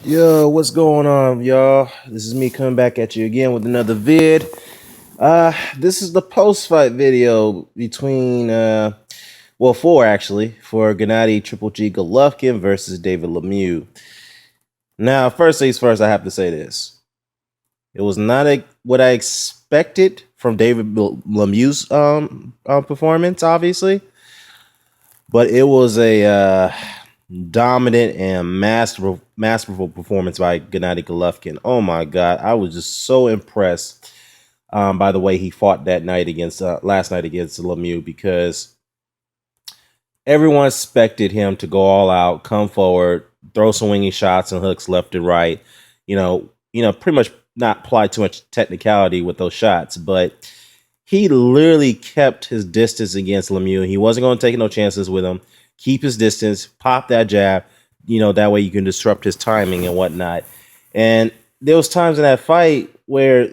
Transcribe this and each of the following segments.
Yo, what's going on, y'all? This is me coming back at you again with another vid. This is the post-fight video between four actually, for Gennady Triple G Golovkin versus David Lemieux. Now, first things first, I have to say this. It was not what I expected from David Lemieux's performance, obviously, but it was a dominant and masterful performance by Gennady Golovkin. Oh my God, I was just so impressed by the way he fought that night against last night against Lemieux, because everyone expected him to go all out, come forward, throw swinging shots and hooks left and right. Pretty much not apply too much technicality with those shots, but he literally kept his distance against Lemieux. He wasn't going to take no chances with him. Keep his distance, pop that jab. That way you can disrupt his timing and whatnot. And there was times in that fight where,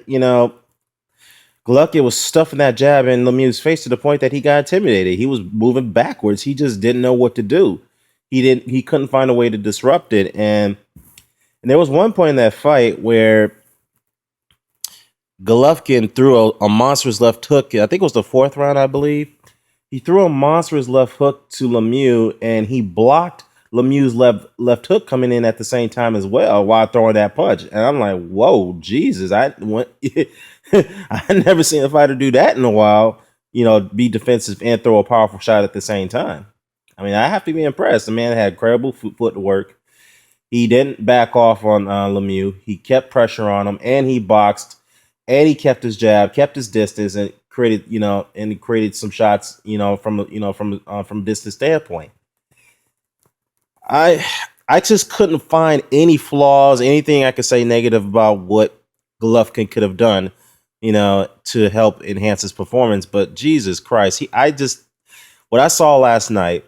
Golovkin was stuffing that jab in Lemieux's face to the point that he got intimidated. He was moving backwards. He just didn't know what to do. He couldn't find a way to disrupt it. And there was one point in that fight where Golovkin threw a monstrous left hook. I think it was the fourth round, I believe. He threw a monstrous left hook to Lemieux, and he blocked Lemieux's left hook coming in at the same time as well while throwing that punch. And I'm like, whoa, Jesus! I never seen a fighter do that in a while. Be defensive and throw a powerful shot at the same time. I mean, I have to be impressed. The man had incredible footwork. He didn't back off on Lemieux. He kept pressure on him, and he boxed, and he kept his jab, kept his distance, and created some shots, from distance standpoint. I just couldn't find any flaws, anything I could say negative about what Golovkin could have done, to help enhance his performance. But Jesus Christ, what I saw last night,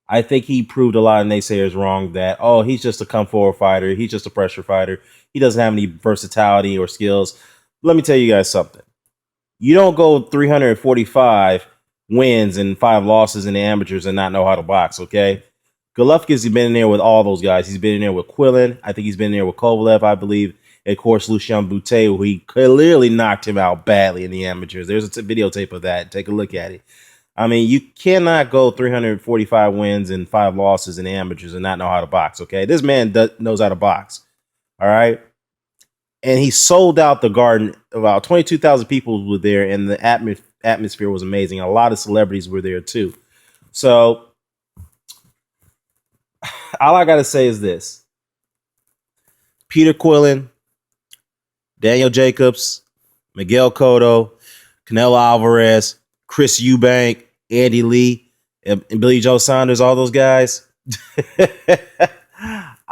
I think he proved a lot of naysayers wrong that, oh, he's just a come forward fighter. He's just a pressure fighter. He doesn't have any versatility or skills. Let me tell you guys something. You don't go 345 wins and 5 losses in the amateurs and not know how to box, okay? Golovkin's been in there with all those guys. He's been in there with Quillin. I think he's been in there with Kovalev, I believe. And of course, Lucien Boutte, who he clearly knocked him out badly in the amateurs. There's a videotape of that. Take a look at it. I mean, you cannot go 345 wins and 5 losses in the amateurs and not know how to box, okay? This man knows how to box, all right? And he sold out the Garden. About 22,000 people were there, and the atmosphere was amazing. A lot of celebrities were there, too. So all I got to say is this. Peter Quillin, Daniel Jacobs, Miguel Cotto, Canelo Alvarez, Chris Eubank, Andy Lee, and Billy Joe Saunders, all those guys.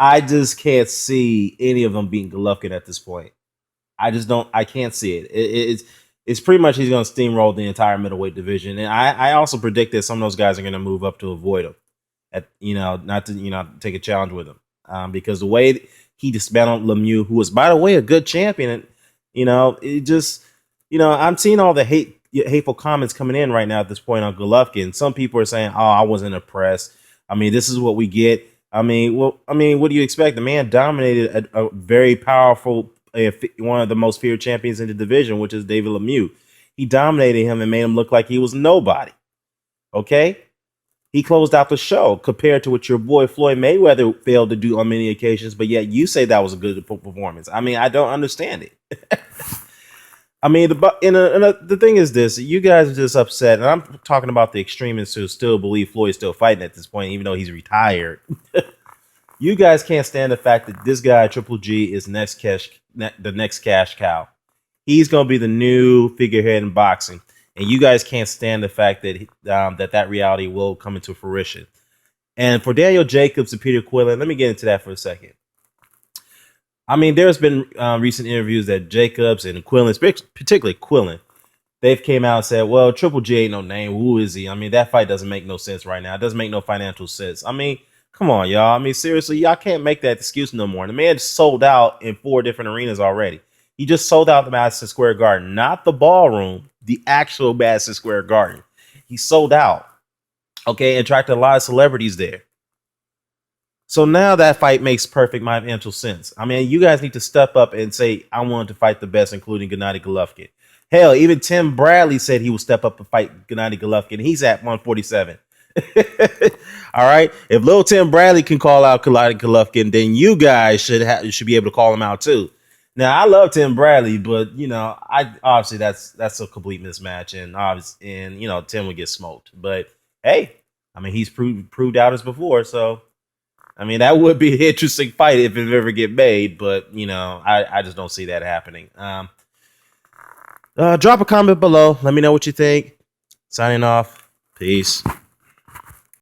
I just can't see any of them beating Golovkin at this point. I can't see it. It's pretty much he's going to steamroll the entire middleweight division. And I also predict that some of those guys are going to move up to avoid him. Not to take a challenge with him. Because the way he dismantled Lemieux, who was, by the way, a good champion, it just, I'm seeing all the hateful comments coming in right now at this point on Golovkin. Some people are saying, "Oh, I wasn't impressed. I mean, this is what we get." I mean, what do you expect? The man dominated a very powerful, one of the most feared champions in the division, which is David Lemieux. He dominated him and made him look like he was nobody. Okay, he closed out the show compared to what your boy Floyd Mayweather failed to do on many occasions. But yet you say that was a good performance. I mean, I don't understand it. I mean, the thing is this: you guys are just upset, and I'm talking about the extremists who still believe Floyd's still fighting at this point, even though he's retired. You guys can't stand the fact that this guy Triple G is the next cash cow. He's going to be the new figurehead in boxing, and you guys can't stand the fact that that reality will come into fruition. And for Daniel Jacobs and Peter Quillin, let me get into that for a second. I mean, there's been recent interviews that Jacobs and Quillin, particularly Quillin, they've came out and said, well, Triple G ain't no name. Who is he? I mean, that fight doesn't make no sense right now. It doesn't make no financial sense. I mean, come on, y'all. I mean, seriously, y'all can't make that excuse no more. The man sold out in 4 different arenas already. He just sold out the Madison Square Garden, not the ballroom, the actual Madison Square Garden. He sold out, okay, and attracted a lot of celebrities there. So now that fight makes perfect financial sense. I mean, you guys need to step up and say, I want to fight the best, including Gennady Golovkin. Hell, even Tim Bradley said he will step up and fight Gennady Golovkin. He's at 147. All right. If little Tim Bradley can call out Gennady Golovkin, then you guys should be able to call him out too. Now, I love Tim Bradley, but I obviously that's a complete mismatch, and Tim would get smoked. But hey, I mean, he's proved out as before, so I mean that would be an interesting fight if it ever get made. But I just don't see that happening. Drop a comment below. Let me know what you think. Signing off. Peace.